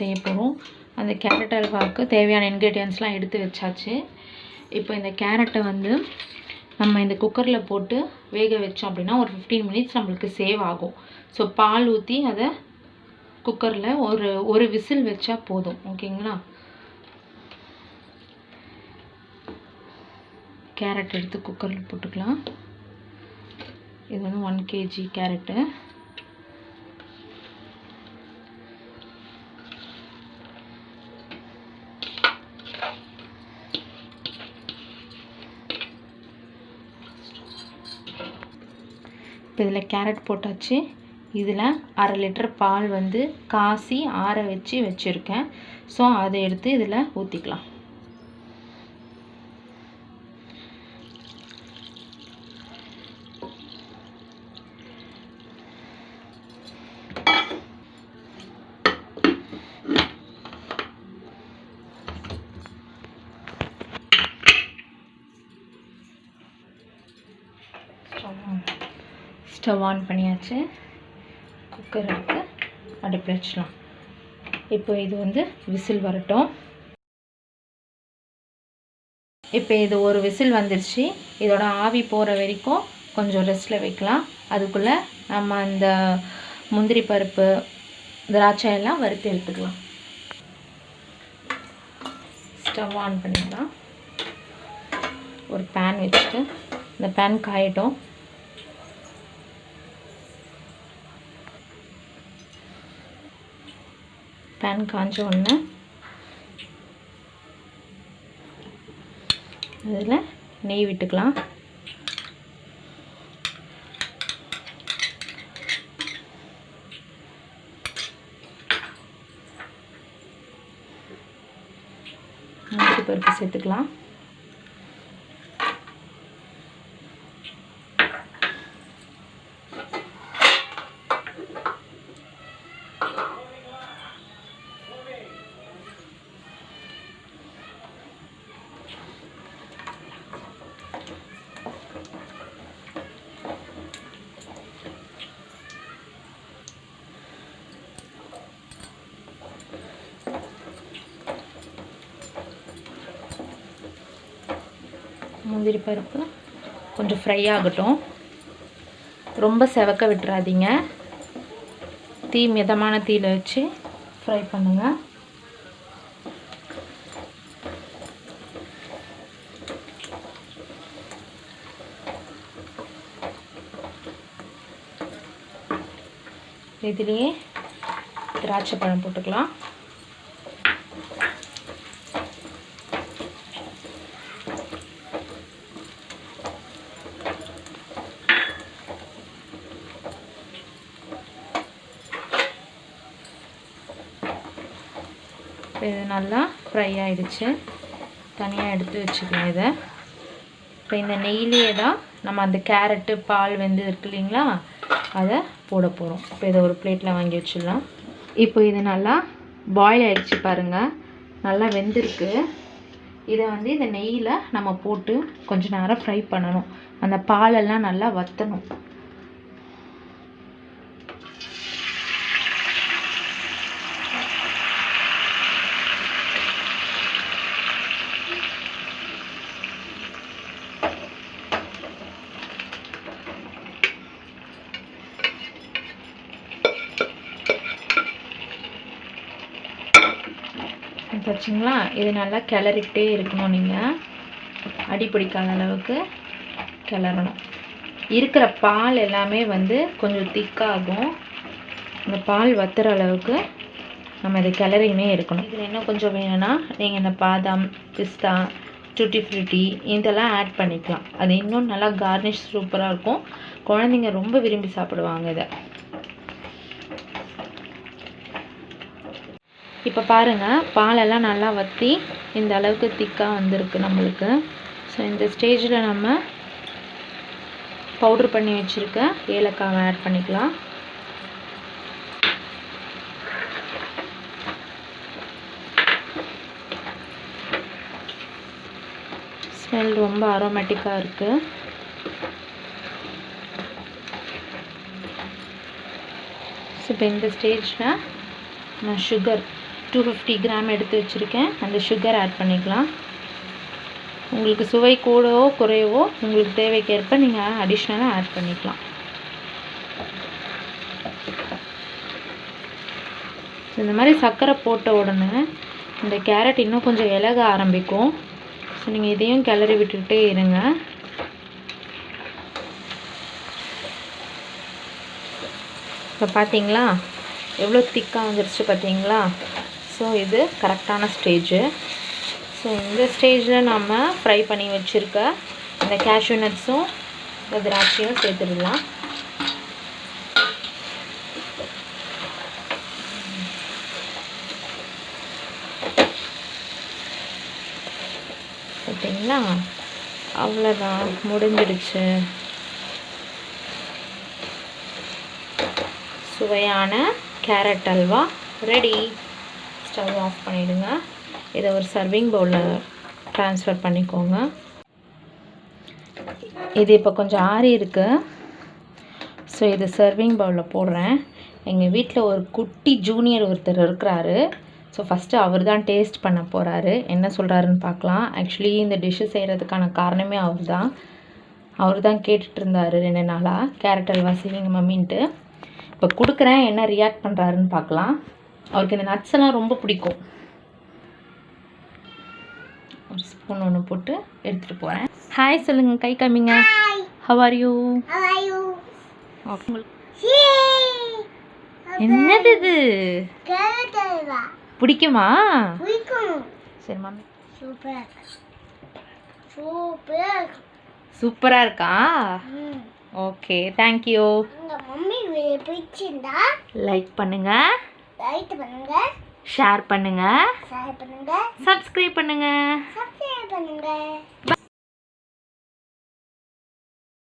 செய்ய போகிறோம். அந்த கேரட் அல்வாவுக்கு தேவையான இன்க்ரீடியன்ட்ஸ்லாம் எடுத்து வச்சாச்சு. இப்போ இந்த கேரட்டை வந்து நம்ம இந்த குக்கரில் போட்டு வேக வச்சோம் அப்படின்னா ஒரு 15 மினிட்ஸ் நம்மளுக்கு சேவ் ஆகும். ஸோ பால் ஊற்றி அதை குக்கரில் ஒரு விசில் வச்சா போதும். ஓகேங்களா? கேரட் எடுத்து குக்கரில் போட்டுக்கலாம். இது வந்து 1 kg கேரட்டு. இப்போ இதில் கேரட் போட்டாச்சு. இதில் 1/2 லிட்டர் பால் வந்து காசி ஆற வச்சுருக்கேன். ஸோ அதை எடுத்து இதில் ஊற்றிக்கலாம். ஸ்டவ் ஆன் பண்ணியாச்சு. குக்கர் எடுத்து அடுப்பில் வச்சிடலாம். இப்போ இது வந்து விசில் வரட்டும். இப்போ இது ஒரு விசில் வந்துருச்சு. இதோட ஆவி போகிற வரைக்கும் கொஞ்சம் ரெஸ்ட்டில் வைக்கலாம். அதுக்குள்ளே நம்ம அந்த முந்திரி பருப்பு திராட்சை எல்லாம் வறுத்து எடுத்துக்கலாம். ஸ்டவ் ஆன் பண்ணிக்கலாம். ஒரு பேன் வச்சுட்டு இந்த பேன் காயட்டும். பேன் காஞ்ச உடனே அதில் நெய் விட்டுக்கலாம். முந்திரி பருப்பு சேர்த்துக்கலாம். முந்திரி பருப்பு கொஞ்சம் ஃப்ரை ஆகட்டும். ரொம்ப செவக்க விட்டுறாதீங்க. தீ மிதமான தீயில் வச்சு ஃப்ரை பண்ணுங்கள். இதுலேயே திராட்சை பழம் போட்டுக்கலாம். இது நல்லா ஃப்ரை ஆகிடுச்சு. தனியாக எடுத்து வச்சுக்கலாம் இதை. இப்போ இந்த நெய்லேயே தான் நம்ம அந்த கேரட்டு பால் வெந்து இருக்கு இல்லைங்களா, அதை போட போகிறோம். இப்போ இதை ஒரு பிளேட்டில் வாங்கி வச்சிடலாம். இப்போ இது நல்லா பாயில் ஆகிடுச்சு பாருங்கள். நல்லா வெந்திருக்கு. இதை வந்து இந்த நெய்யில் நம்ம போட்டு கொஞ்சம் நேரம் ஃப்ரை பண்ணணும். அந்த பாலெல்லாம் நல்லா வற்றணும். வச்சுங்களா? இது நல்லா கிளறிக்கிட்டே இருக்கணும். நீங்கள் அடி பிடிக்காத அளவுக்கு கிளறணும். இருக்கிற பால் எல்லாமே வந்து கொஞ்சம் திக்காகும். இந்த பால் வத்துற அளவுக்கு நம்ம இதை கிளறினே இருக்கணும். இதில் இன்னும் கொஞ்சம் வேணும்னா நீங்கள் இந்த பாதாம், பிஸ்தா, டூட்டி ஃப்ரூட்டி இதெல்லாம் ஆட் பண்ணிக்கலாம். அது இன்னும் நல்லா கார்னிஷ் சூப்பராக இருக்கும். குழந்தைங்க ரொம்ப விரும்பி சாப்பிடுவாங்க இதை. இப்போ பாருங்கள், பாலெல்லாம் நல்லா வற்றி இந்த அளவுக்கு திக்காக வந்திருக்கு நம்மளுக்கு. ஸோ இந்த ஸ்டேஜில் நம்ம பவுட்ரு பண்ணி வச்சுருக்க ஏலக்காவை ஆட் பண்ணிக்கலாம். ஸ்மெல் ரொம்ப அரோமேட்டிக்காக இருக்குது. ஸோ இப்போ இந்த ஸ்டேஜில் நான் சுகர் 250 கிராம் எடுத்து வச்சுருக்கேன். அந்த சுகர் ஆட் பண்ணிக்கலாம். உங்களுக்கு சுவை கூடவோ குறையவோ உங்களுக்கு தேவைக்கேற்ப நீங்கள் அடிஷ்னலாக ஆட் பண்ணிக்கலாம். இந்த மாதிரி சர்க்கரை போட்ட உடனே இந்த கேரட் இன்னும் கொஞ்சம் இலக ஆரம்பிக்கும். ஸோ நீங்கள் இதையும் கிளறி விட்டுக்கிட்டே இருங்க. இப்போ பார்த்தீங்களா எவ்வளோ திக்காக வந்துருச்சு பார்த்தீங்களா? ஸோ இது கரெக்டான ஸ்டேஜு. ஸோ இந்த ஸ்டேஜில் நம்ம ஃப்ரை பண்ணி வச்சுருக்க இந்த கேஷ்யூ நட்ஸும் இந்த திராட்சையும் சேர்த்துடலாம். பார்த்தீங்களா அவ்வளோதான், முடிஞ்சிடுச்சு. சுவையான carrot halwa ready. Stove off பண்ணிவிடுங்க. இதை ஒரு சர்விங் பவுலில் ட்ரான்ஸ்ஃபர் பண்ணிக்கோங்க. இது இப்போ கொஞ்சம் ஆறி இருக்கு. ஸோ இது சர்விங் பவுலில் போடுறேன். எங்கள் வீட்டில் ஒரு குட்டி ஜூனியர் ஒருத்தர் இருக்கிறாரு. ஸோ ஃபஸ்ட்டு அவர் தான் டேஸ்ட் பண்ண போகிறாரு. என்ன சொல்கிறாருன்னு பார்க்கலாம். ஆக்சுவலி இந்த டிஷ்ஷு செய்கிறதுக்கான காரணமே அவர் தான் கேட்டுட்டு இருந்தார் 2 நாளாக, கேரட் அல்வா செய்யுங்க மம்மின்ட்டு. இப்போ கொடுக்குறேன், என்ன ரியாக்ட் பண்ணுறாருன்னு பார்க்கலாம். அவருக்கு இந்த நட்ஸ் எல்லாம் ரொம்ப பிடிக்கும். ஒரு ஸ்பூன் ஒன்று போட்டு எடுத்துகிட்டு போகிறேன். ஹாய் சொல்லுங்கள், கை காமிங்க. How are you? என்னது இது? பிடிக்குமா? சரி மம்மி. சூப்பராக இருக்கா? Okay, thank you. லைக் பண்ணுங்க, ஷேர் பண்ணுங்க, சப்ஸ்கிரைப் பண்ணுங்க.